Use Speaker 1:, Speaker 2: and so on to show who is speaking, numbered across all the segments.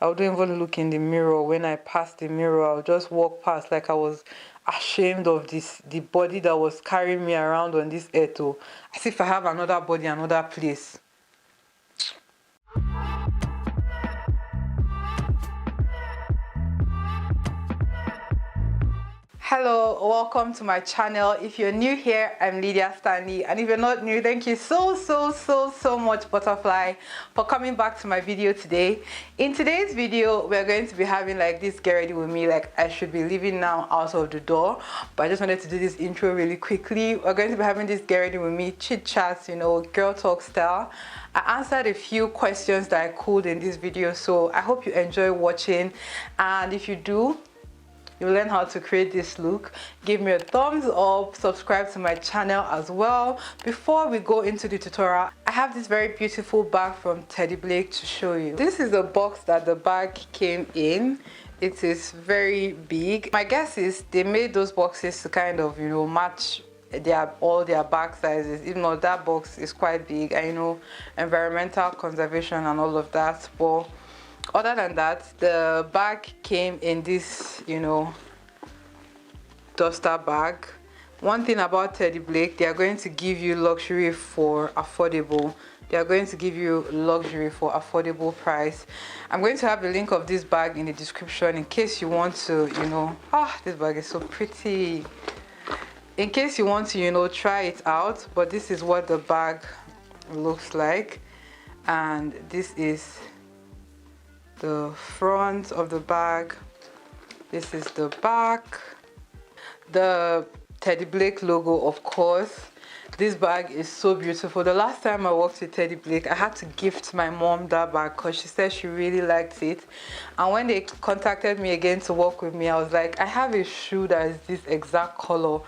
Speaker 1: I wouldn't even look in the mirror. When I passed the mirror, I would just walk past like I was ashamed of the body that was carrying me around on this earth, oh, as if I have another body, another place. Hello, welcome to my channel. If you're new here, I'm Lydia Stanley, and if you're not new, thank you so much, Butterfly, for coming back to my video today. In today's video, we're going to be having like this get ready with me, like I should be leaving now out of the door, but I just wanted to do this intro really quickly. We're going to be having this get ready with me chit chats, you know, girl talk style. I answered a few questions that I could in this video, so I hope you enjoy watching, and if you do, you'll learn how to create this look. Give me a thumbs up, subscribe to my channel as well. Before we go into the tutorial, I have this very beautiful bag from Teddy Blake to show you. This is the box that the bag came in. It is very big. My guess is they made those boxes to kind of, you know, match all their bag sizes. Even though that box is quite big, I know environmental conservation and all of that, but other than that, the bag came in this, you know, duster bag. One thing about Teddy Blake, they are going to give you luxury for affordable. They are going to give you luxury for affordable price. I'm going to have the link of this bag in the description in case you want to, you know, this bag is so pretty. In case you want to, you know, try it out. But this is what the bag looks like, and this is the front of the bag. This is the back. The Teddy Blake logo, of course. This bag is so beautiful. The last time I worked with Teddy Blake, I had to gift my mom that bag because she said she really liked it. And when they contacted me again to work with me, I was like, I have a shoe that is this exact color.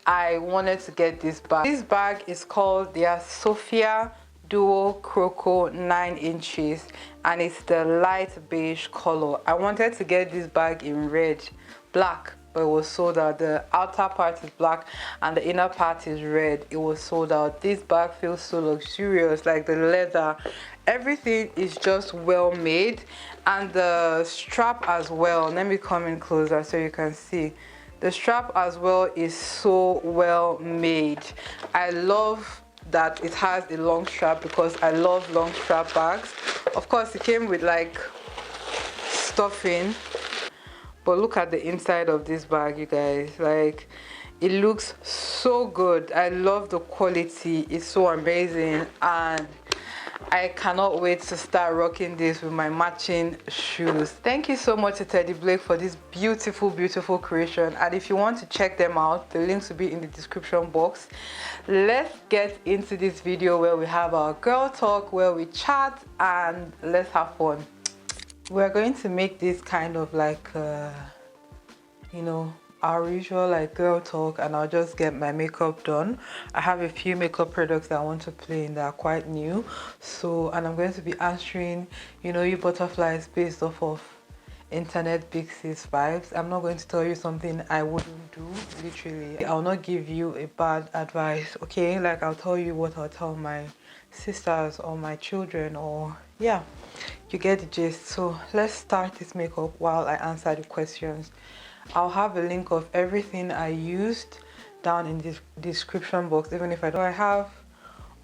Speaker 1: I wanted to get this bag. This bag is called their Sophia Duo Croco 9 inches, and it's the light beige color. I wanted to get this bag in black, but it was sold out. The outer part is black and the inner part is red. It was sold out. This bag feels so luxurious, like the leather, everything is just well made, and the strap as well. Let me come in closer so you can see. The strap as well is so well made. I love that it has a long strap because I love long strap bags. Of course, it came with like stuffing, but look at the inside of this bag, you guys. Like, it looks so good. I love the quality. It's so amazing, and I cannot wait to start rocking this with my matching shoes. Thank you so much to Teddy Blake for this beautiful creation, and if you want to check them out, the links will be in the description box. Let's get into this video where we have our girl talk, where we chat, and let's have fun. We're going to make this kind of like you know, our usual like girl talk, and I'll just get my makeup done. I have a few makeup products that I want to play in that are quite new, so, and I'm going to be answering, you know, you butterflies based off of internet big sis vibes. I'm not going to tell you something I wouldn't do. Literally, I'll not give you a bad advice, okay? Like, I'll tell you what I'll tell my sisters or my children, or yeah, you get the gist. So let's start this makeup while I answer the questions. I'll have a link of everything I used down in the description box, even if I don't. I have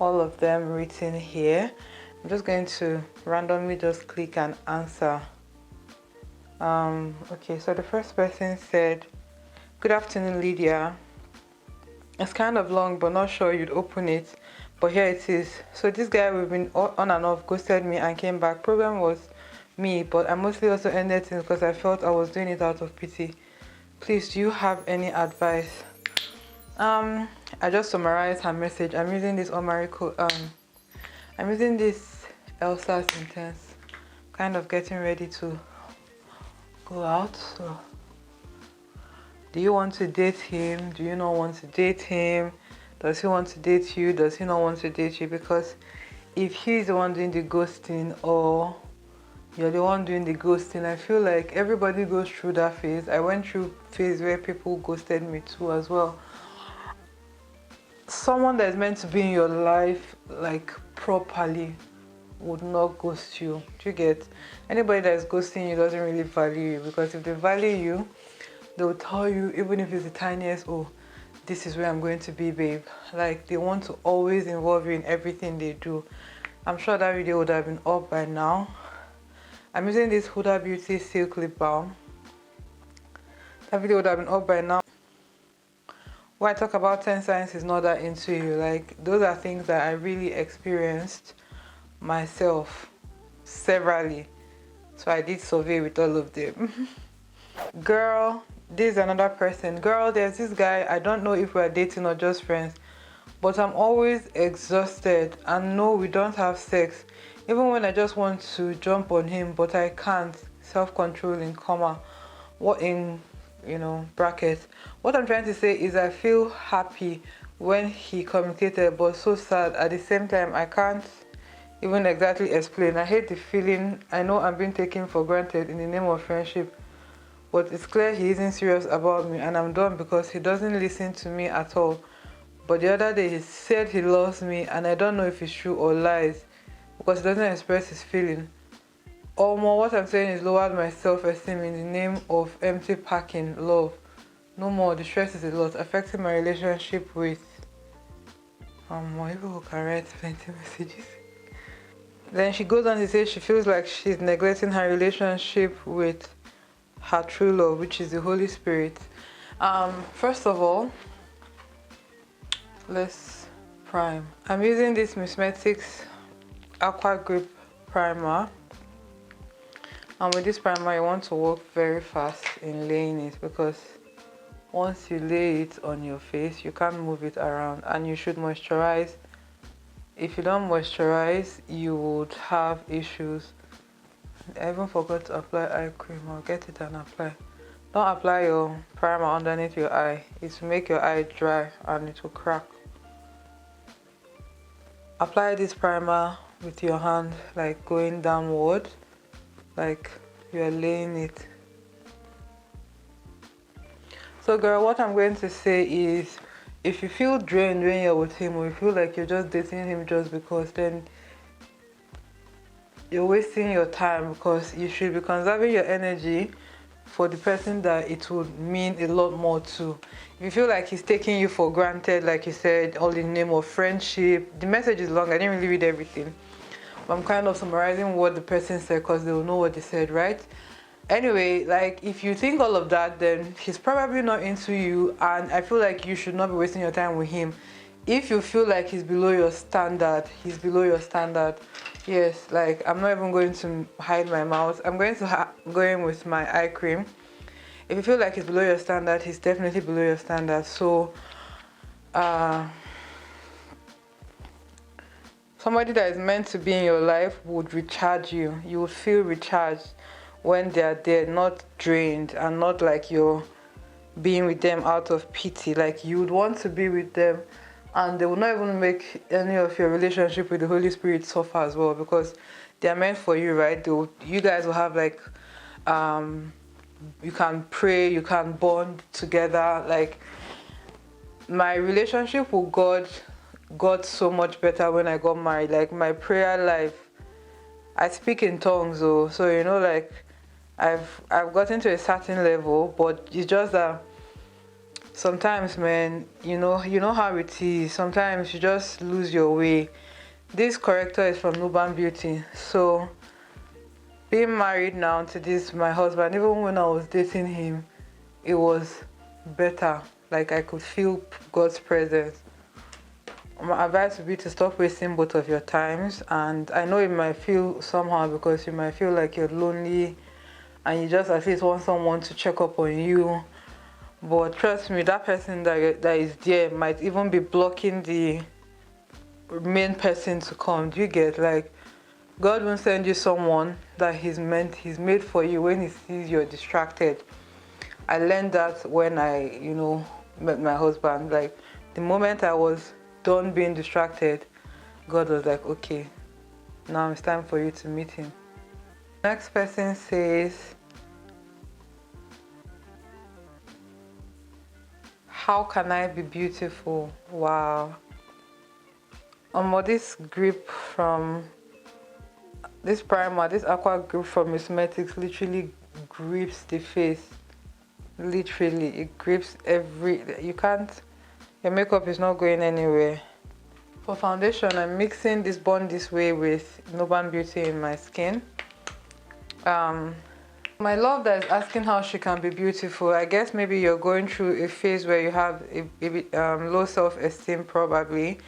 Speaker 1: all of them written here. I'm just going to randomly just click and answer. Okay, so the first person said, "Good afternoon, Lydia. It's kind of long, but not sure you'd open it, but here it is. So this guy we've been on and off ghosted me and came back. Problem was me, but I mostly also ended things because I felt I was doing it out of pity. Please, do you have any advice?" I just summarized her message. I'm using this I'm using this Elsa's Intense, kind of getting ready to go out. So, do you want to date him? Do you not want to date him? Does he want to date you? Does he not want to date you? Because if he's the one doing the ghosting, or you're the one doing the ghosting, I feel like everybody goes through that phase. I went through a phase where people ghosted me too as well. Someone that is meant to be in your life like properly would not ghost you. Do you get? Anybody that is ghosting you doesn't really value you, because if they value you, they will tell you, even if it's the tiniest, oh, this is where I'm going to be, babe. Like, they want to always involve you in everything they do. I'm sure that video would have been up by now. I'm using this Huda Beauty Silk Lip Balm. That video would have been up by now. When I talk about 10 signs is not that into you, like, those are things that I really experienced myself severally. So I did survey with all of them. Girl, this is another person. Girl, there's this guy, I don't know if we're dating or just friends, but I'm always exhausted, and no, we don't have sex. Even when I just want to jump on him, but I can't. Self-control in comma. What in, brackets. What I'm trying to say is I feel happy when he communicated, but so sad at the same time. I can't even exactly explain. I hate the feeling. I know I'm being taken for granted in the name of friendship, but it's clear he isn't serious about me, and I'm done because he doesn't listen to me at all. But the other day he said he loves me, and I don't know if it's true or lies, because he doesn't express his feeling. Or more, what I'm saying is lowered my self-esteem in the name of empty packing love. No more, the stress is a lot, affecting my relationship with more people who can write plenty messages. Then she goes on to say she feels like she's neglecting her relationship with her true love, which is the Holy Spirit. First of all, let's prime. I'm using this Mismetics Aqua Grip Primer. And with this primer, you want to work very fast in laying it, because once you lay it on your face, you can't move it around, and you should moisturize. If you don't moisturize, you would have issues. I even forgot to apply eye cream. I'll get it and apply. Don't apply your primer underneath your eye. It will make your eye dry and it will crack. Apply this primer with your hand, like going downward, like you're laying it. So girl, what I'm going to say is, if you feel drained when you're with him, or you feel like you're just dating him just because, then you're wasting your time, because you should be conserving your energy for the person that it would mean a lot more to. If you feel like he's taking you for granted, like you said, all in the name of friendship. The message is long, I didn't really read everything, but I'm kind of summarizing what the person said, because they will know what they said, right? Anyway, like, if you think all of that, then he's probably not into you, and I feel like you should not be wasting your time with him. If you feel like he's below your standard, he's below your standard. Yes, like, I'm not even going to hide my mouth. I'm going to go in with my eye cream. If you feel like he's below your standard, he's definitely below your standard. So somebody that is meant to be in your life would recharge you. You would feel recharged when they are there, not drained, and not like you're being with them out of pity. Like, you would want to be with them, and they will not even make any of your relationship with the Holy Spirit suffer as well, because they are meant for you, right? You guys will have, like, you can pray, you can bond together. Like, my relationship with God got so much better when I got married. Like, my prayer life, I speak in tongues, though, so like, I've gotten to a certain level, but it's just that sometimes, man, you know how it is. Sometimes you just lose your way. This corrector is from Nuban Beauty. So being married now to this, my husband, even when I was dating him, it was better. Like, I could feel God's presence. My advice would be to stop wasting both of your times. And I know it might feel somehow, because you might feel like you're lonely and you just at least want someone to check up on you. But trust me, that person that is there might even be blocking the main person to come. Do you get? Like, God won't send you someone that he's made for you when he sees you're distracted. I learned that when I, met my husband. Like, the moment I was done being distracted, God was like, okay, now it's time for you to meet him. Next person says, how can I be beautiful? Wow. This grip from This primer, this aqua grip from Cosmetics, literally grips the face. Literally, it grips you can't, your makeup is not going anywhere. For foundation, I'm mixing this Born This Way with Noban Beauty in my skin. My love that is asking how she can be beautiful. I guess maybe you're going through a phase where you have a low self-esteem probably.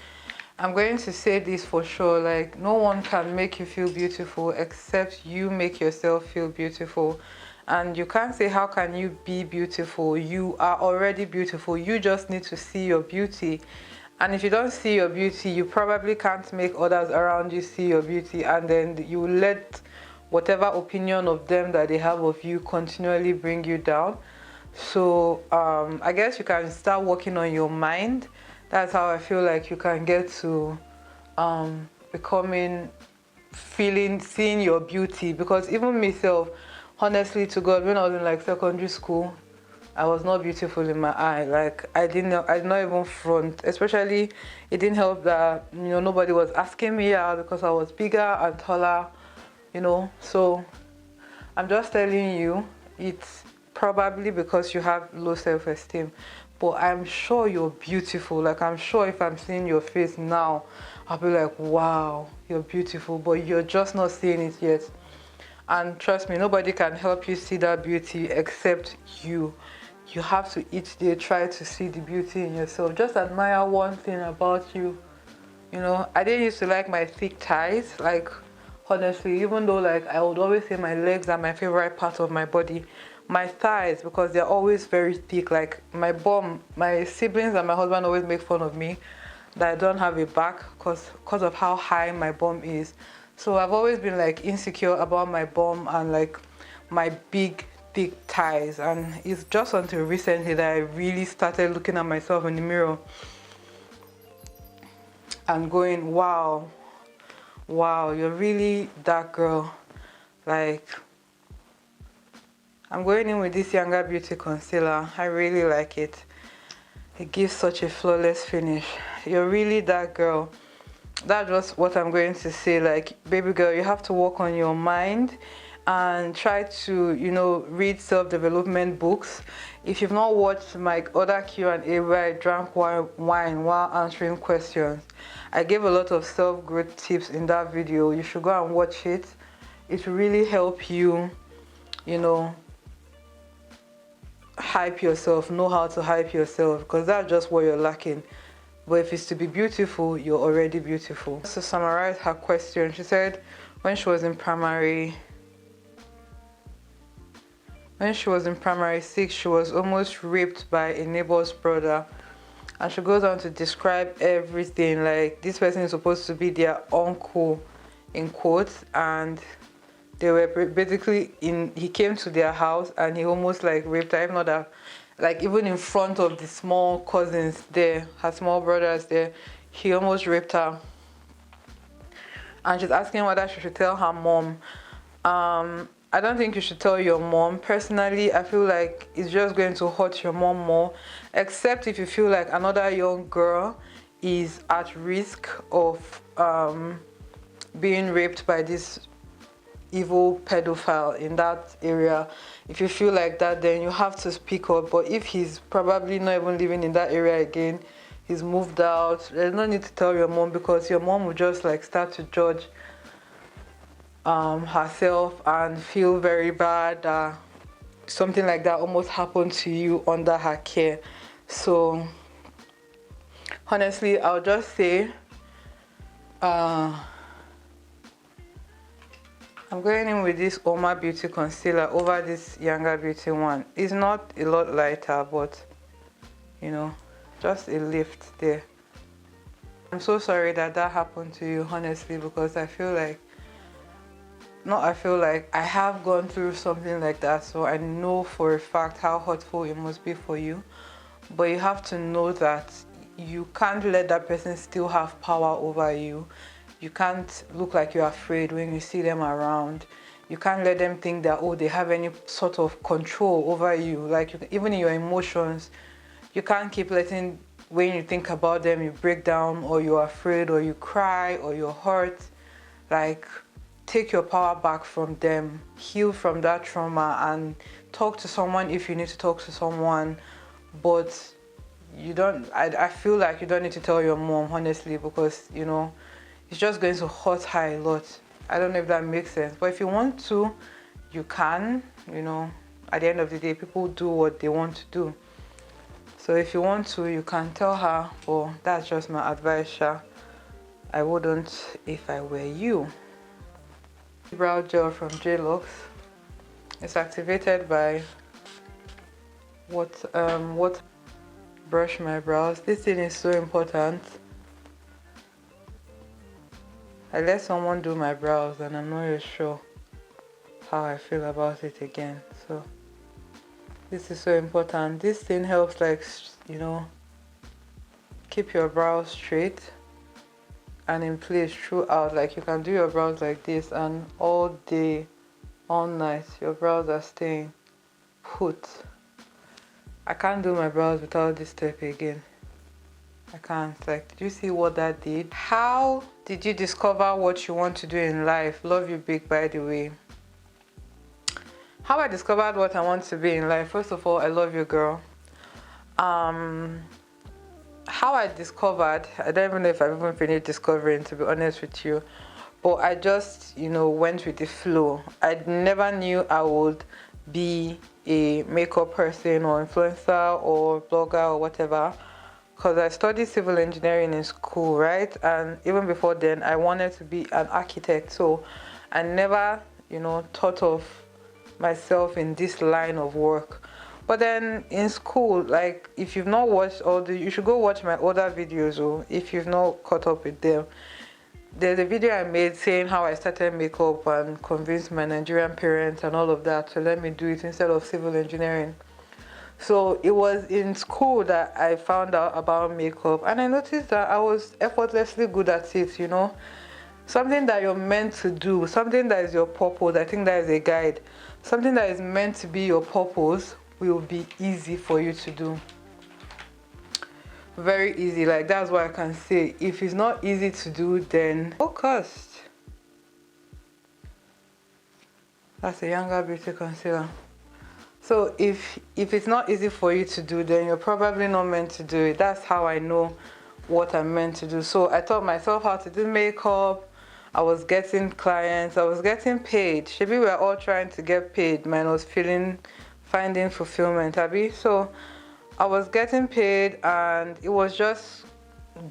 Speaker 1: I'm going to say this for sure, like no one can make you feel beautiful except you make yourself feel beautiful. And you can't say how can you be beautiful. You are already beautiful. You just need to see your beauty. And if you don't see your beauty, you probably can't make others around you see your beauty, and then you let whatever opinion of them that they have of you continually bring you down. So I guess you can start working on your mind. That's how I feel like you can get to seeing your beauty. Because even myself, honestly to God, when I was in like secondary school, I was not beautiful in my eye. Like I did not even front. Especially, it didn't help that, you know, nobody was asking me out because I was bigger and taller, you know. So I'm just telling you, it's probably because you have low self-esteem. But I'm sure you're beautiful. Like I'm sure if I'm seeing your face now, I'll be like, wow, you're beautiful. But you're just not seeing it yet. And trust me, nobody can help you see that beauty except you. You have to each day try to see the beauty in yourself. Just admire one thing about you. You know, I didn't used to like my thick thighs. Like, honestly, even though like I would always say my legs are my favorite part of my body, my thighs, because they're always very thick. Like my bum, my siblings and my husband always make fun of me that I don't have a back because of how high my bum is. So I've always been like insecure about my bum and like my big thick thighs, and it's just until recently that I really started looking at myself in the mirror and going, wow, you're really that girl. Like, I'm going in with this Younger Beauty concealer. I really like it. It gives such a flawless finish. You're really that girl. That's just what I'm going to say. Like, baby girl, you have to work on your mind and try to, you know, read self-development books. If you've not watched my other Q&A where I drank wine while answering questions, I gave a lot of self-growth tips in that video. You should go and watch it. It will really help you, you know, hype yourself, know how to hype yourself, because that's just what you're lacking. But if it's to be beautiful, you're already beautiful. To summarize her question, she said when she was in primary 6, she was almost raped by a neighbor's brother. And she goes on to describe everything. Like, this person is supposed to be their uncle, in quotes, and they were basically he came to their house and he almost like raped her. If not that, like even in front of the small cousins there, her small brothers there, he almost raped her. And she's asking whether she should tell her mom. I don't think you should tell your mom. Personally, I feel like it's just going to hurt your mom more, except if you feel like another young girl is at risk of being raped by this evil pedophile in that area. If you feel like that, then you have to speak up. But if he's probably not even living in that area again, he's moved out, there's no need to tell your mom, because your mom will just like start to judge herself and feel very bad that something like that almost happened to you under her care. So honestly, I'll just say I'm going in with this Oma Beauty concealer over this Younger Beauty one. It's not a lot lighter, but you know, just a lift there. I'm so sorry that happened to you, honestly, because I have gone through something like that, so I know for a fact how hurtful it must be for you. But you have to know that you can't let that person still have power over you. You can't look like you're afraid when you see them around. You can't let them think that, oh, they have any sort of control over you. Like, even in your emotions, you can't keep letting, when you think about them, you break down, or you're afraid, or you cry, or you're hurt. Like, take your power back from them, heal from that trauma, and talk to someone if you need to talk to someone. But you don't, I feel like you don't need to tell your mom, honestly, because, you know, it's just going to hurt her a lot. I don't know if that makes sense, but if you want to, you can. You know, at the end of the day, people do what they want to do. So if you want to, you can tell her. But that's just my advice, Sha. I wouldn't if I were you. Brow gel from JLux. It's activated by what brush my brows. This thing is so important. I let someone do my brows and I'm not really sure how I feel about it again. So this is so important. This thing helps, like, you know, keep your brows straight and in place throughout. Like, you can do your brows like this and all day, all night, your brows are staying put. I can't do my brows without this step again. I can't. Like, did you see what that did? How did you discover what you want to do in life? Love you big, by the way. How I discovered what I want to be in life. First of all, I love you, girl. How I discovered, I don't even know if I've even finished discovering, to be honest with you, but I just, you know, went with the flow. I never knew I would be a makeup person or influencer or blogger or whatever, because I studied civil engineering in school, right? And even before then, I wanted to be an architect. So I never, you know, thought of myself in this line of work. But then in school, like, if you've not watched all the, you should go watch my older videos, or if you've not caught up with them. There's a video I made saying how I started makeup and convinced my Nigerian parents and all of that to let me do it instead of civil engineering. So it was in school that I found out about makeup, and I noticed that I was effortlessly good at it, you know. Something that you're meant to do, something that is your purpose. I think that is a guide. Something that is meant to be your purpose will be easy for you to do. Very easy. Like, that's what I can say. If it's not easy to do, then focused. That's a Younger Beauty Concealer. So if it's not easy for you to do, then you're probably not meant to do it. That's how I know what I'm meant to do. So I taught myself how to do makeup. I was getting clients. I was getting paid. Maybe we're all trying to get paid, minus finding fulfillment, Abby. So I was getting paid and it was just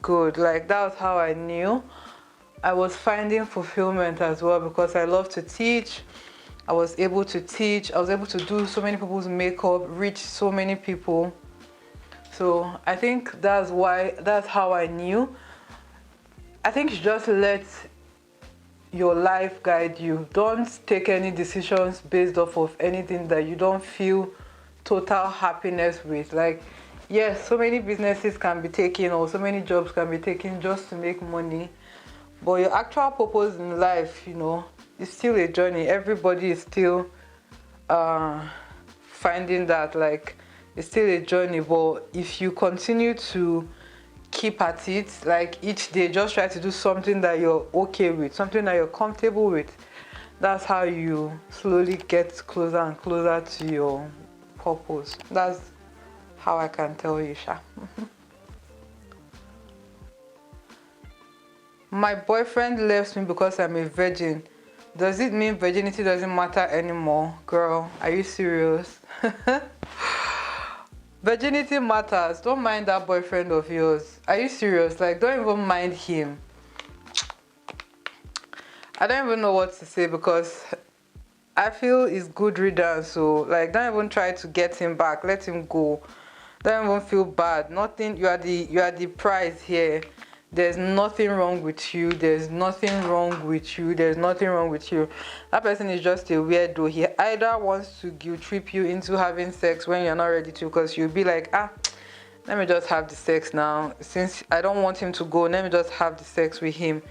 Speaker 1: good. Like, that was how I knew I was finding fulfillment as well, because I love to teach. I was able to teach. I was able to do so many people's makeup, reach so many people. So I think that's how I knew. I think you just let your life guide you. Don't take any decisions based off of anything that you don't feel total happiness with. Like, yes, so many businesses can be taken, or so many jobs can be taken just to make money, but your actual purpose in life, you know, is still a journey. Everybody is still finding that. Like, it's still a journey. But if you continue to keep at it, like, each day just try to do something that you're okay with, something that you're comfortable with, that's how you slowly get closer and closer to your purpose. That's how I can tell you, Sha. My boyfriend left me because I'm a virgin. Does it mean virginity doesn't matter anymore? Girl, are you serious? Virginity matters. Don't mind that boyfriend of yours. Are you serious? Like, don't even mind him. I don't even know what to say, because I feel it's good riddance. So, like, don't even try to get him back. Let him go. Don't even feel bad. Nothing. You are the prize here. There's nothing wrong with you. There's nothing wrong with you. There's nothing wrong with you. That person is just a weirdo. He either wants to guilt trip you into having sex when you're not ready to, because you'll be like, let me just have the sex now. Since I don't want him to go, let me just have the sex with him.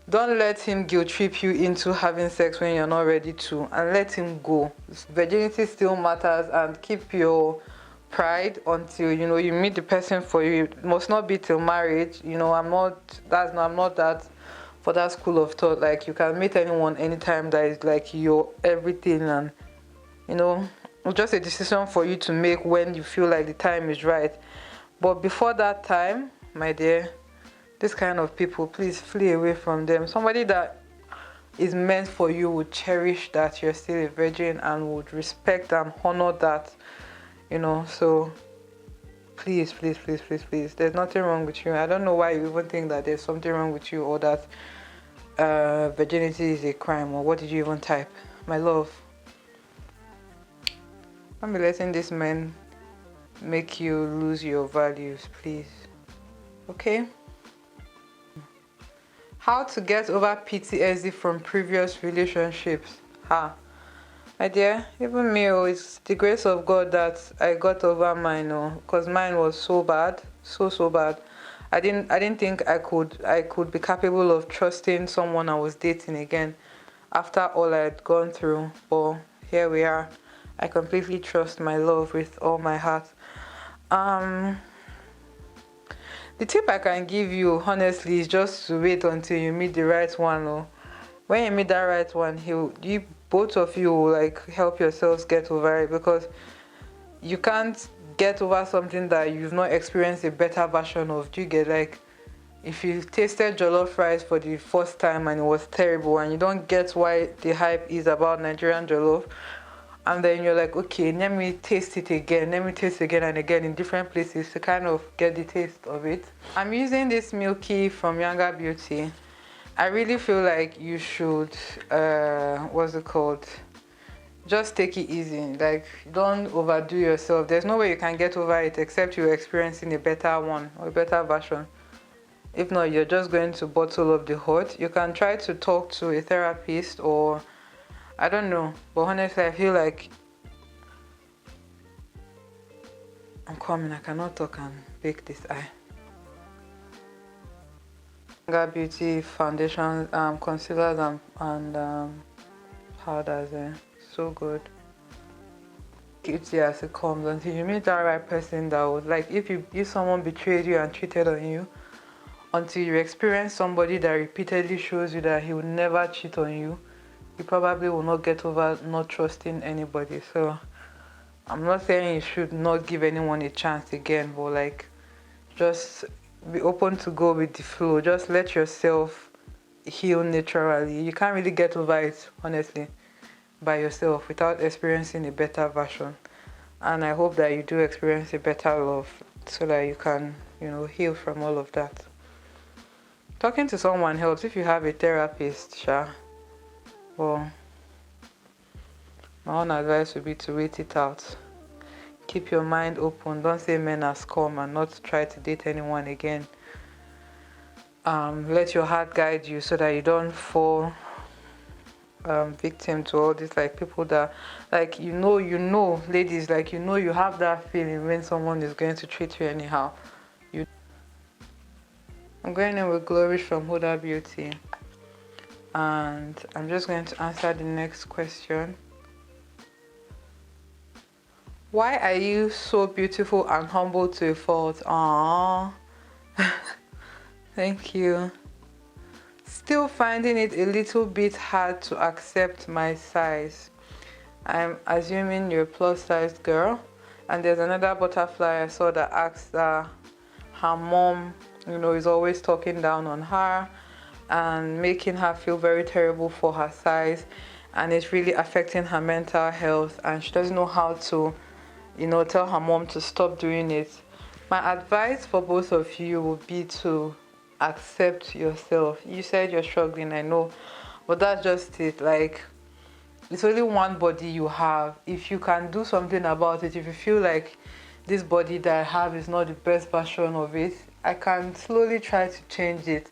Speaker 1: Don't let him guilt trip you into having sex when you're not ready to, and let him go. Virginity still matters, and keep your pride until, you know, you meet the person for you. It must not be till marriage. You know, I'm not that for that school of thought, like you can meet anyone anytime that is like your everything, and you know, it's just a decision for you to make when you feel like the time is right. But before that time, my dear, this kind of people, please flee away from them. Somebody that is meant for you would cherish that you're still a virgin and would respect and honor that, you know. So please, please, please, please, please, there's nothing wrong with you. I don't know why you even think that there's something wrong with you, or that virginity is a crime, or what did you even type? My love, don't be letting these men make you lose your values, please. Okay? How to get over PTSD from previous relationships. My dear, even me, it's the grace of God that I got over mine, because mine was so bad, so bad. I didn't think I could be capable of trusting someone I was dating again after all I had gone through. But here we are. I completely trust my love with all my heart. The tip I can give you, honestly, is just to wait until you meet the right one. Or when you meet that right one, both of you will like help yourselves get over it, because you can't get over something that you've not experienced a better version of. Do you get? Like, if you tasted jollof rice for the first time and it was terrible, and you don't get why the hype is about Nigerian jollof, and then you're like, okay, let me taste it again and again in different places to kind of get the taste of it. I'm using this Milky from Younger Beauty. I really feel like you should, what's it called? Just take it easy. Like, don't overdo yourself. There's no way you can get over it except you're experiencing a better one or a better version. If not, you're just going to bottle up the hurt. You can try to talk to a therapist, or I don't know, but honestly, I feel like I'm coming. I cannot talk and bake this eye. Younger Beauty foundations, concealers, and powders. So good. Beauty as it comes until you meet that right person that would like. If someone betrayed you and cheated on you, until you experience somebody that repeatedly shows you that he would never cheat on you, you probably will not get over not trusting anybody. So I'm not saying you should not give anyone a chance again, but like, just be open to go with the flow. Just let yourself heal naturally. You can't really get over it, honestly, by yourself without experiencing a better version. And I hope that you do experience a better love so that you can, heal from all of that. Talking to someone helps. If you have a therapist, well, my own advice would be to wait it out. Keep your mind open. Don't say men are scum and not try to date anyone again. Let your heart guide you so that you don't fall victim to all this, like people that, like, ladies, like, you have that feeling when someone is going to treat you anyhow. I'm going in with Glory from Huda Beauty. And I'm just going to answer the next question. Why are you so beautiful and humble to a fault? Aww. Thank you. Still finding it a little bit hard to accept my size. I'm assuming you're a plus-sized girl. And there's another butterfly I saw that asked her mom, is always talking down on her and making her feel very terrible for her size, and it's really affecting her mental health, and she doesn't know how to tell her mom to stop doing it. My advice for both of you would be to accept yourself. You said you're struggling, I know, but that's just it. Like, it's only one body you have. If you can do something about it, if you feel like this body that I have is not the best version of it, I can slowly try to change it.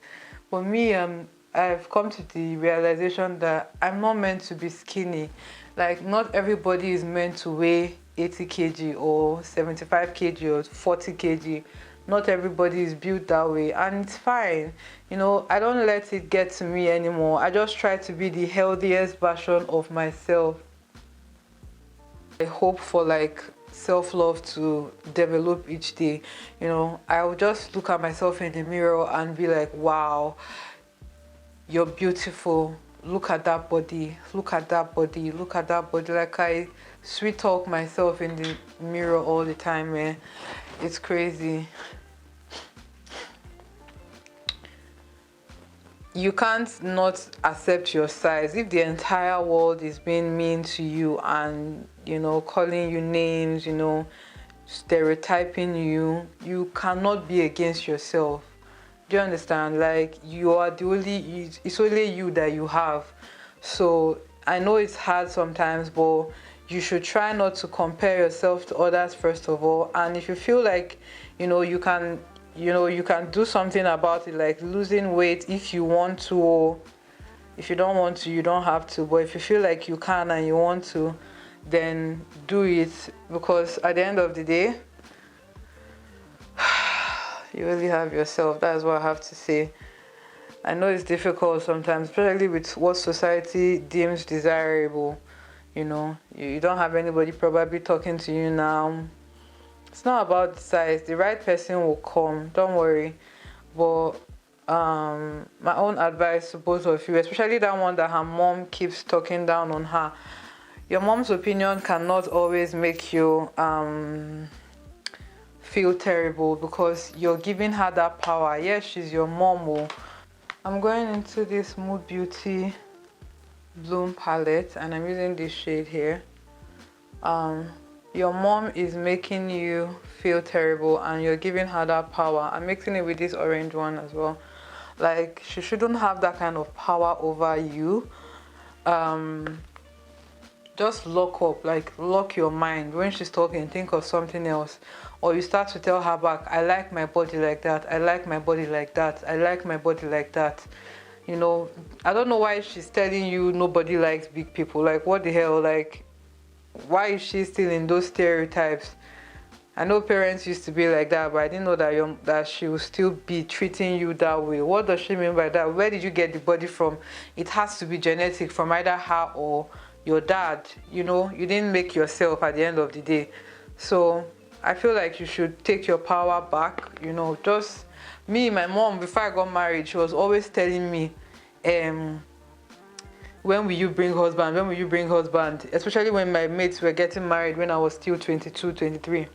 Speaker 1: For me, I've come to the realization that I'm not meant to be skinny. Like, not everybody is meant to weigh 80 kg or 75 kg or 40 kg. Not everybody is built that way, and it's fine. I don't let it get to me anymore. I just try to be the healthiest version of myself. I hope for like self-love to develop each day. I will just look at myself in the mirror and be like, wow, you're beautiful, look at that body, look at that body, look at that body. Like, I sweet talk myself in the mirror all the time, man. It's crazy. You can't not accept your size. If the entire world is being mean to you and, you know, calling you names, you know, stereotyping you, you cannot be against yourself. Do you understand? Like, you are the only, it's only you that you have. So I know it's hard sometimes, but you should try not to compare yourself to others first of all. And if you feel like, you know, you can do something about it, like losing weight if you want to, or if you don't want to, you don't have to. But if you feel like you can and you want to, then do it, because at the end of the day, you really have yourself. That's what I have to say. I know it's difficult sometimes, especially with what society deems desirable. You know, you don't have anybody probably talking to you now. It's not about the size. The right person will come. Don't worry. But my own advice to both of you, especially that one that her mom keeps talking down on her. Your mom's opinion cannot always make you feel terrible, because you're giving her that power. Yes, she's your mom. Oh. I'm going into this Mood Beauty Bloom palette, and I'm using this shade here. Your mom is making you feel terrible, and you're giving her that power. I'm mixing it with this orange one as well. Like, she shouldn't have that kind of power over you. Just lock up, like lock your mind. When she's talking, think of something else. Or you start to tell her back, I like my body like that, I like my body like that, I like my body like that. You know, I don't know why she's telling you nobody likes big people. Like, what the hell? Like, why is she still in those stereotypes? I know parents used to be like that, but I didn't know that she will still be treating you that way. What does she mean by that? Where did you get the body from? It has to be genetic from either her or your dad. You know, you didn't make yourself at the end of the day. So I feel like you should take your power back. You know, just me, my mom, before I got married, she was always telling me, when will you bring husband? When will you bring husband? Especially when my mates were getting married when I was still 22, 23.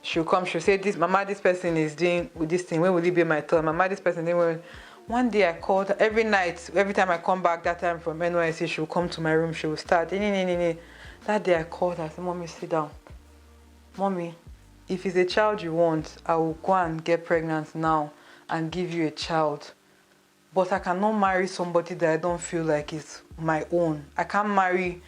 Speaker 1: She'll come, she'll say, this, Mama, this person is doing with this thing. When will it be my turn? Mama, this person doing. One day I called her, every night, every time I come back that time from NYC, she'll come to my room, she will start. That day I called her, I said, Mommy, sit down. Mommy, if it's a child you want, I will go and get pregnant now and give you a child. But I cannot marry somebody that I don't feel like is my own. I can't marry.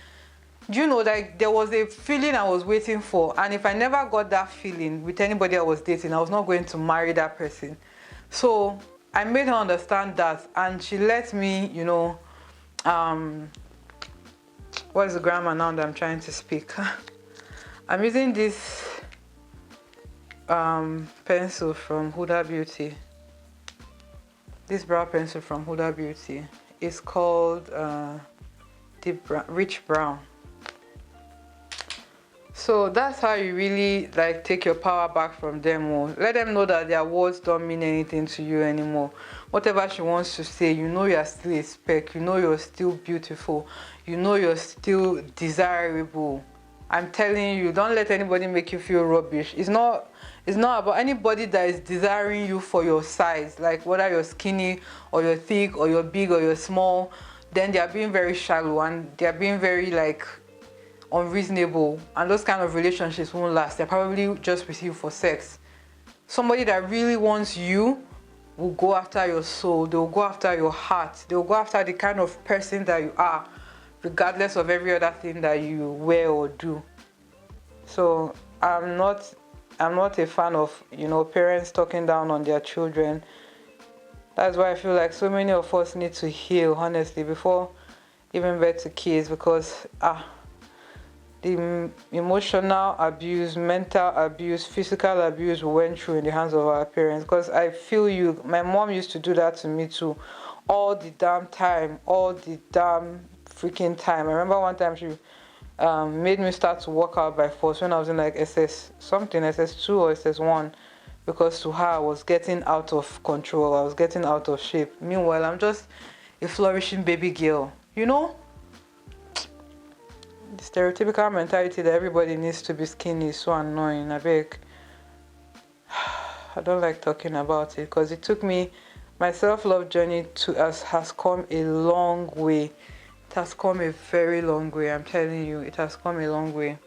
Speaker 1: Do you know, like, there was a feeling I was waiting for, and if I never got that feeling with anybody I was dating, I was not going to marry that person. So I made her understand that, and she let me, you know, what's the grammar now that I'm trying to speak? I'm using this pencil from Huda Beauty. This brow pencil from Huda Beauty. It's called Deep Brown, Rich Brown. So that's how you really, like, take your power back from them. Or let them know that their words don't mean anything to you anymore. Whatever she wants to say, you know you're still a speck. You know you're still beautiful. You know you're still desirable. I'm telling you, don't let anybody make you feel rubbish. It's not about anybody that is desiring you for your size. Like, whether you're skinny or you're thick or you're big or you're small, then they are being very shallow and they are being very, like, unreasonable, and those kind of relationships won't last. They're probably just with you for sex. Somebody that really wants you will go after your soul. They'll go after your heart. They'll go after the kind of person that you are, regardless of every other thing that you wear or do. So I'm not a fan of, you know, parents talking down on their children. That's why I feel like so many of us need to heal, honestly, before giving birth to kids, because the emotional abuse, mental abuse, physical abuse we went through in the hands of our parents. Because I feel you, my mom used to do that to me too, all the damn time, all the damn freaking time. I remember one time she made me start to work out by force when I was in like SS2 or SS1. because to her I was getting out of control, I was getting out of shape. Meanwhile, I'm just a flourishing baby girl, you know. The stereotypical mentality that everybody needs to be skinny is so annoying. I beg. I don't like talking about it because it took me, my self-love journey has come a long way. It has come a very long way. I'm telling you, it has come a long way.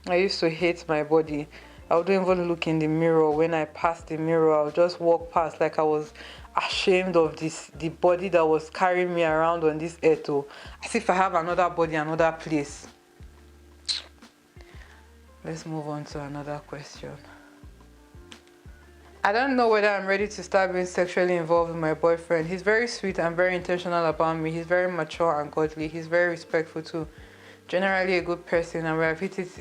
Speaker 1: I used to hate my body. I wouldn't even look in the mirror. When I passed the mirror, I would just walk past like I was ashamed of the body that was carrying me around on this earth, as if I have another body, another place. Let's move on to another question. I don't know whether I'm ready to start being sexually involved with my boyfriend. He's very sweet and very intentional about me. He's very mature and godly. He's very respectful too. Generally a good person, and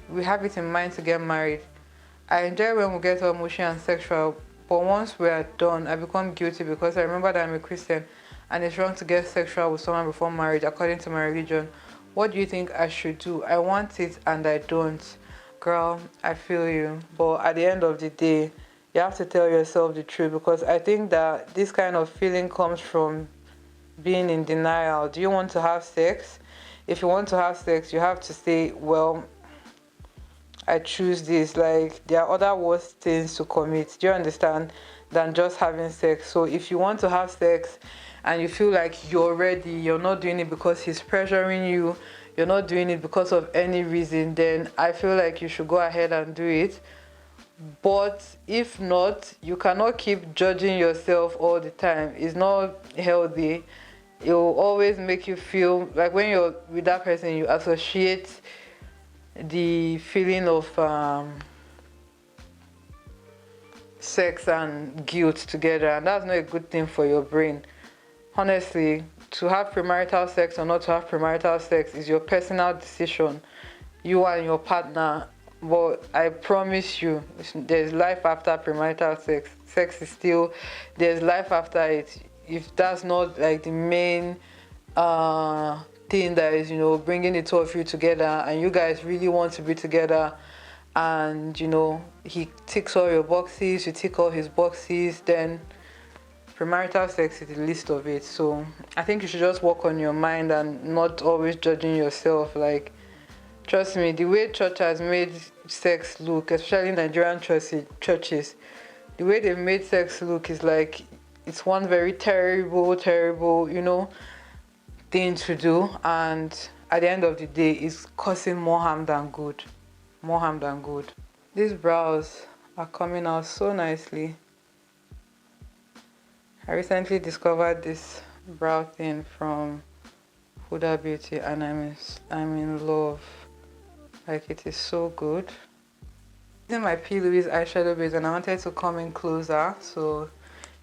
Speaker 1: we have it in mind to get married. I enjoy when we get all mushy and sexual, but once we are done, I become guilty because I remember that I'm a Christian and it's wrong to get sexual with someone before marriage according to my religion. What do you think I should do? I want it and I don't. Girl, I feel you. But at the end of the day, you have to tell yourself the truth, because I think that this kind of feeling comes from being in denial. Do you want to have sex? If you want to have sex, you have to say, well, I choose this. Like, there are other worse things to commit, do you understand, than just having sex. So if you want to have sex and you feel like you're ready, you're not doing it because he's pressuring you, you're not doing it because of any reason, then I feel like you should go ahead and do it. But if not, you cannot keep judging yourself all the time. It's not healthy. It will always make you feel like when you're with that person, you associate the feeling of sex and guilt together, and that's not a good thing for your brain. Honestly, to have premarital sex or not to have premarital sex is your personal decision, you and your partner. But I promise you, there's life after premarital sex. Sex is still, there's life after it. If that's not like the main thing that is, bringing the two of you together, and you guys really want to be together, and he ticks all your boxes, you tick all his boxes, then premarital sex is the least of it. So I think you should just work on your mind and not always judging yourself. Like, trust me, the way church has made sex look, especially Nigerian churches, the way they've made sex look is like it's one very terrible, thing to do, and at the end of the day, it's causing more harm than good. More harm than good. These brows are coming out so nicely. I recently discovered this brow thing from Huda Beauty, and I'm in love. Like, it is so good. This is my P. Louise eyeshadow base, and I wanted to come in closer so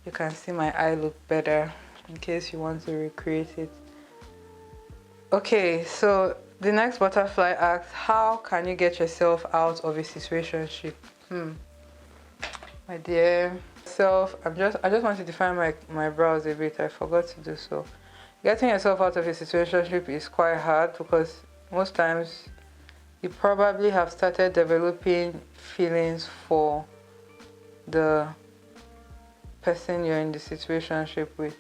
Speaker 1: you can see my eye look better in case you want to recreate it. Okay, so the next butterfly asks, how can you get yourself out of a situationship? My dear self, I just want to define my brows a bit. I forgot to do so. Getting yourself out of a situationship is quite hard because most times you probably have started developing feelings for the person you're in the situationship with,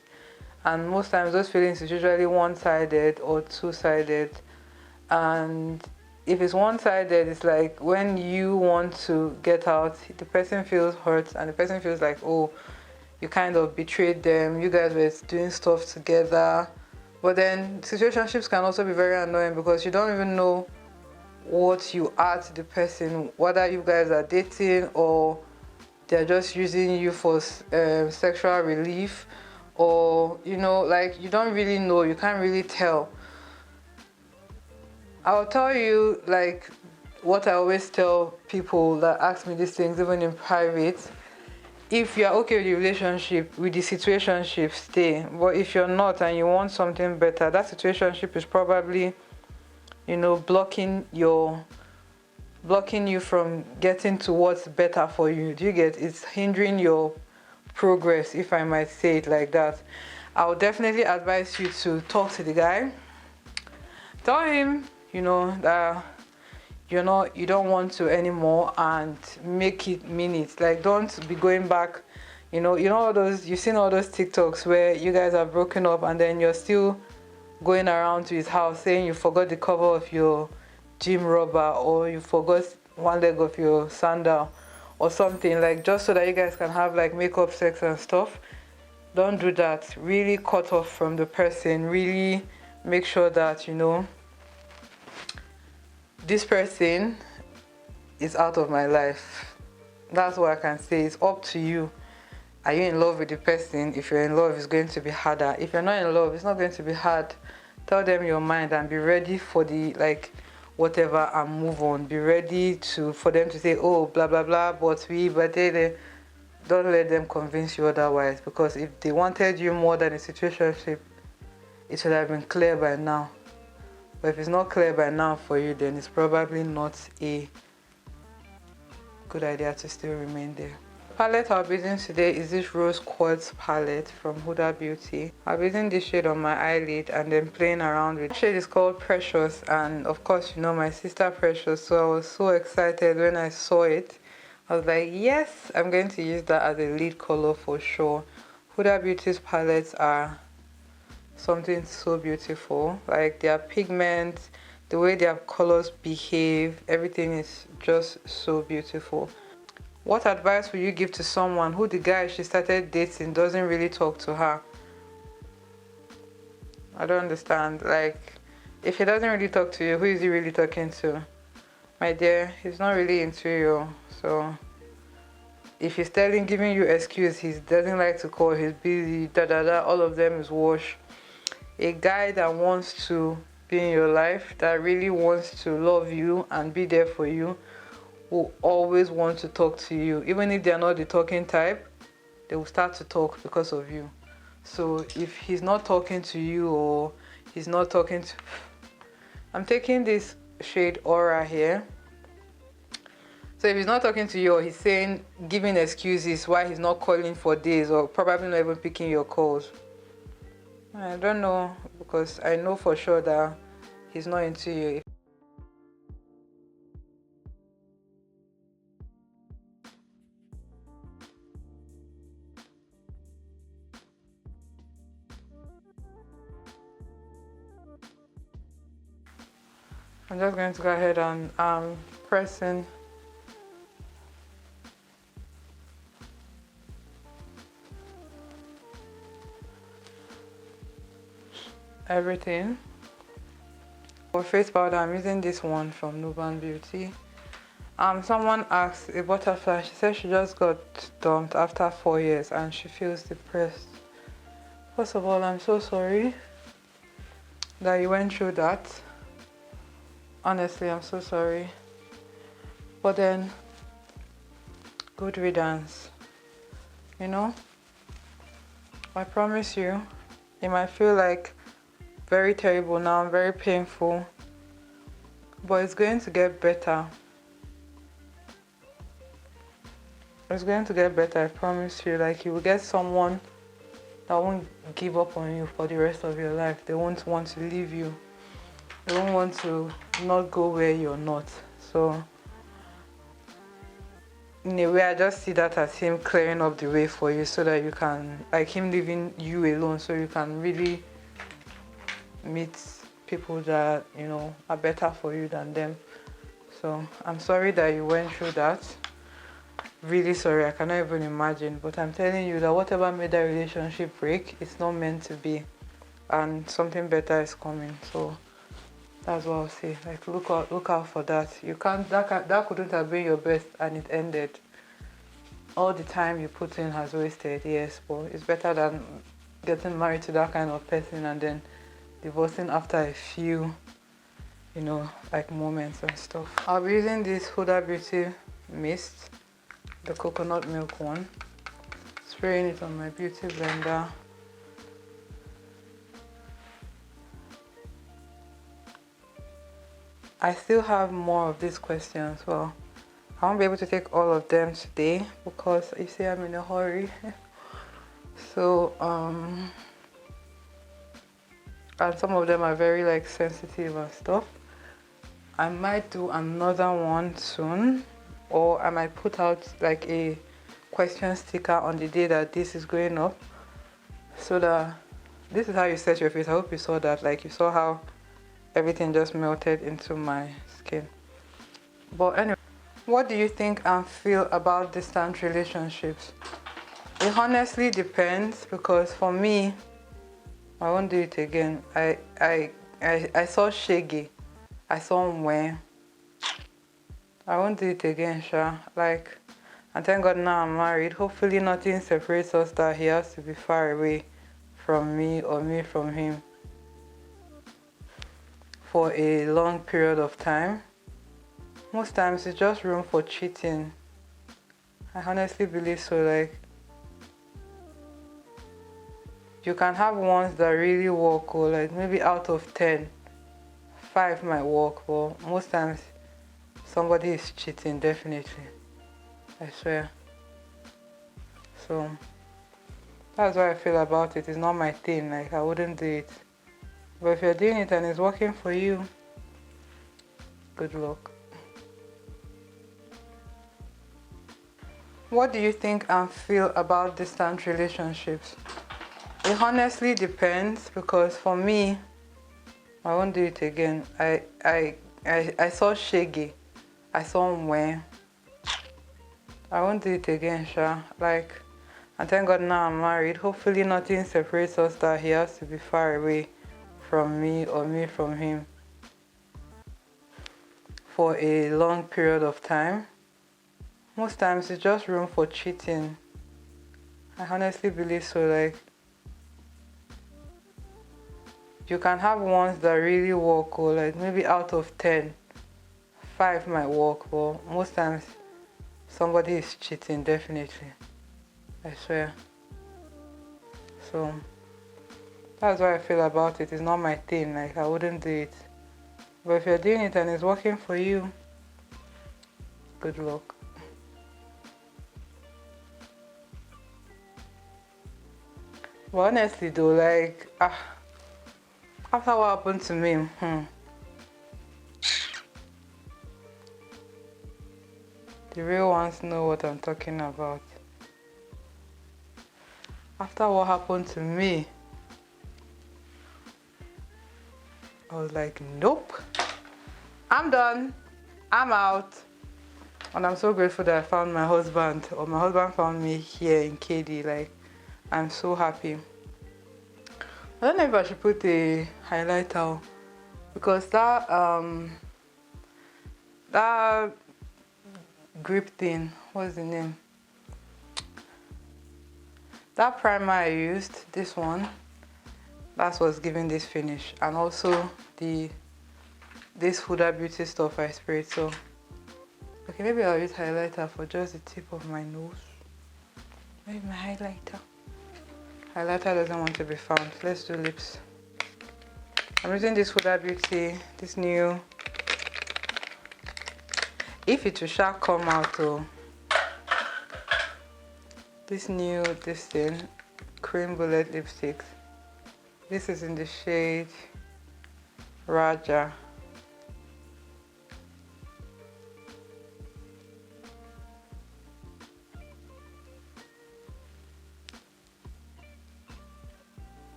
Speaker 1: and most times those feelings is usually one-sided or two-sided. And if it's one-sided, it's like when you want to get out, the person feels hurt and the person feels like, oh, you kind of betrayed them, you guys were doing stuff together. But then situationships can also be very annoying because you don't even know what you are to the person, whether you guys are dating or they're just using you for sexual relief, or like you don't really know, you can't really tell. I'll tell you like what I always tell people that ask me these things, even in private. If you're okay with the relationship, with the situationship, stay. But if you're not and you want something better, that situationship is probably blocking you from getting to what's better for you. Do you get? It's hindering your progress, if I might say it like that. I would definitely advise you to talk to the guy. Tell him, that you don't want to anymore, and make it mean it. Like, don't be going back, all those, you've seen all those TikToks where you guys are broken up and then you're still going around to his house saying you forgot the cover of your gym rubber, or you forgot one leg of your sandal or something, like, just so that you guys can have like makeup sex and stuff. Don't do that. Really cut off from the person. Really make sure that this person is out of my life. That's what I can say. It's up to you. Are you in love with the person? If you're in love, it's going to be harder. If you're not in love, it's not going to be hard. Tell them your mind and be ready for the, like, whatever, and move on. Be ready for them to say, oh, blah blah blah, but they don't let them convince you otherwise, because if they wanted you more than a situationship, it should have been clear by now. But if it's not clear by now for you, then it's probably not a good idea to still remain there. The palette I'll be using today is this Rose Quartz palette from Huda Beauty. I'll be using this shade on my eyelid and then playing around with it. The shade is called Precious, and of course my sister Precious, so I was so excited when I saw it. I was like, yes, I'm going to use that as a lead color for sure. Huda Beauty's palettes are something so beautiful. Like, their pigments, the way their colors behave, everything is just so beautiful. What advice would you give to someone who the guy she started dating doesn't really talk to her? I don't understand. Like, if he doesn't really talk to you, who is he really talking to? My dear, he's not really into you. So if he's giving you excuse, he doesn't like to call, he's busy, all of them is wash. A guy that wants to be in your life, that really wants to love you and be there for you, will always want to talk to you. Even if they're not the talking type, they will start to talk because of you. So if he's not talking to you, or he's not talking to... I'm taking this shade Aura here. So if he's not talking to you, or he's giving excuses why he's not calling for days, or probably not even picking your calls, I don't know, because I know for sure that he's not into you. I'm just going to go ahead and pressing everything. For face powder, I'm using this one from Nuban Beauty. Someone asked, a butterfly, she said she just got dumped after 4 years and she feels depressed. First of all, I'm so sorry that you went through that. Honestly, I'm so sorry. But then, good riddance. I promise you, it might feel like very terrible now, very painful, but it's going to get better. It's going to get better, I promise you. Like, you will get someone that won't give up on you for the rest of your life. They won't want to leave you. They won't want to not go where you're not. So in a way, I just see that as him clearing up the way for you, so that you can, like, him leaving you alone, so you can really meet people that are better for you than them. So I'm sorry that you went through that. Really sorry, I cannot even imagine. But I'm telling you that whatever made that relationship break, it's not meant to be, and something better is coming. So that's what I'll say. Like, look out for that. You can't, that couldn't have been your best and it ended. All the time you put in has wasted, yes, but it's better than getting married to that kind of person and then divorcing after a few, like, moments and stuff. I'll be using this Huda Beauty mist, the coconut milk one, spraying it on my beauty blender. I still have more of these questions. Well, I won't be able to take all of them today because you see I'm in a hurry. So and some of them are very, like, sensitive and stuff. I might do another one soon, or I might put out like a question sticker on the day that this is going up, so that this is how you set your face. I hope you saw that, like you saw how everything just melted into my skin. But anyway, what do you think and feel about distant relationships? It honestly depends, because for me, I won't do it again. I saw Shaggy. I saw Mwe. I won't do it again, sha. Like, and thank God now I'm married. Hopefully nothing separates us that he has to be far away from me or me from him for a long period of time. Most times it's just room for cheating. I honestly believe so. Like, you can have ones that really work, or like maybe out of 10, 5 might work, but most times somebody is cheating, definitely. I swear. So that's what I feel about it. It's not my thing. Like, I wouldn't do it. But if you're doing it and it's working for you, good luck. What do you think and feel about distant relationships? It honestly depends, because for me, I won't do it again. I saw Shaggy. I saw Mwe. I won't do it again, sha. Like, and thank God now I'm married. Hopefully nothing separates us that he has to be far away from me or me from him for a long period of time. Most times it's just room for cheating. I honestly believe so. Like, you can have ones that really work, or like maybe out of 10, 5 might work, but most times somebody is cheating, definitely. I swear. So that's what I feel about it. It's not my thing. Like, I wouldn't do it. But if you're doing it and it's working for you, good luck. But honestly though, like, after what happened to me, the real ones know what I'm talking about. After what happened to me, I was like, nope, I'm done, I'm out. And I'm so grateful that I found my husband, or my husband found me here in KD. Like, I'm so happy. I don't know if I should put a highlighter, because that grip thing, what's the name? That primer I used, this one, that's what's giving this finish. And also this Huda Beauty stuff I sprayed. So okay, maybe I'll use highlighter for just the tip of my nose. Where's my highlighter? Highlighter doesn't want to be found. Let's do lips. I'm using this Huda Beauty, this new, if it will shall come out, oh, this thing, cream bullet lipstick. This is in the shade Raja.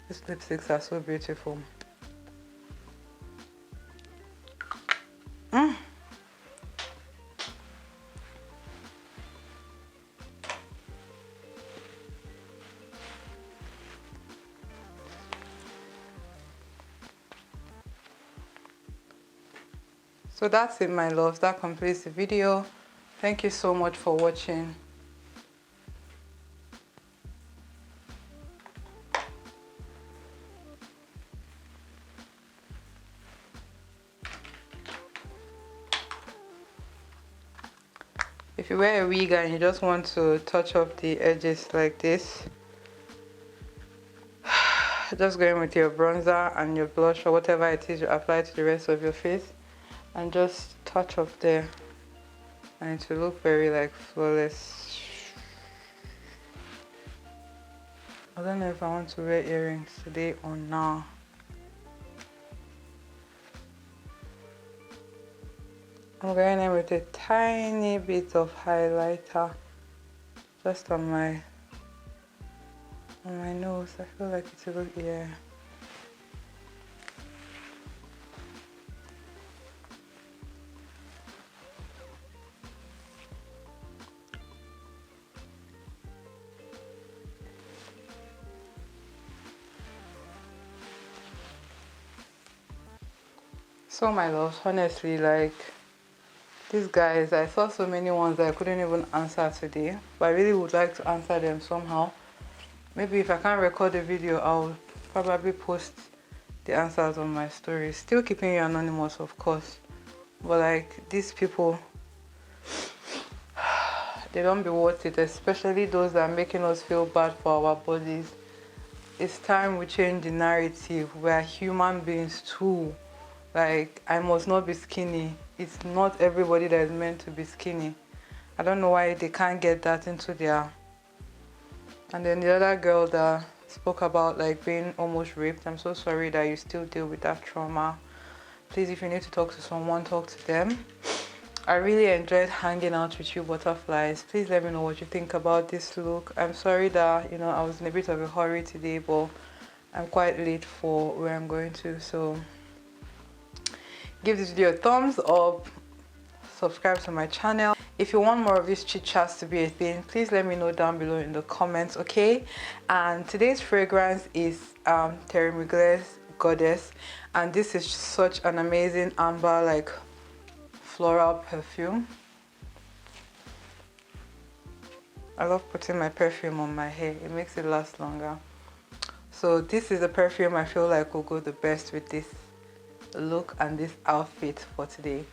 Speaker 1: These lipsticks are so beautiful. So that's it, my loves. That completes the video. Thank you so much for watching. If you wear a wig and you just want to touch up the edges like this, just go in with your bronzer and your blush or whatever it is you apply to the rest of your face, and just touch up there, and it will look very like flawless. I don't know if I want to wear earrings today or not. I'm going in with a tiny bit of highlighter just on my nose. I feel like it's a good, yeah. So my loves, honestly, like these guys, I saw so many ones that I couldn't even answer today, but I really would like to answer them somehow. Maybe if I can't record the video, I'll probably post the answers on my stories. Still keeping you anonymous, of course, but like these people, they don't be worth it, especially those that are making us feel bad for our bodies. It's time we change the narrative. We are human beings too. Like, I must not be skinny. It's not everybody that is meant to be skinny. I don't know why they can't get that into their... And then the other girl that spoke about like being almost raped, I'm so sorry that you still deal with that trauma. Please, if you need to talk to someone, talk to them. I really enjoyed hanging out with you butterflies. Please let me know what you think about this look. I'm sorry that, you know, I was in a bit of a hurry today, but I'm quite late for where I'm going to, so give this video a thumbs up, subscribe to my channel. If you want more of these chit chats to be a thing, please let me know down below in the comments, okay? And today's fragrance is Terry Mugler's Goddess, and this is such an amazing amber like floral perfume. I love putting my perfume on my hair, it makes it last longer. So this is the perfume I feel like will go the best with this look and this outfit for today.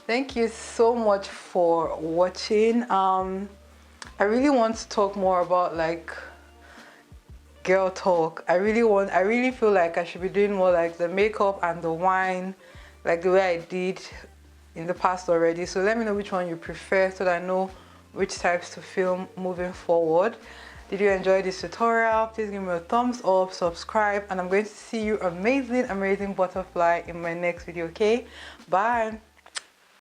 Speaker 1: Thank you so much for watching. I really want to talk more about like girl talk. I really feel like I should be doing more like the makeup and the wine, like the way I did in the past already. So let me know which one you prefer so that I know which types to film moving forward. Did you enjoy this tutorial? Please give me a thumbs up, subscribe, and I'm going to see you amazing butterfly in my next video, okay? Bye.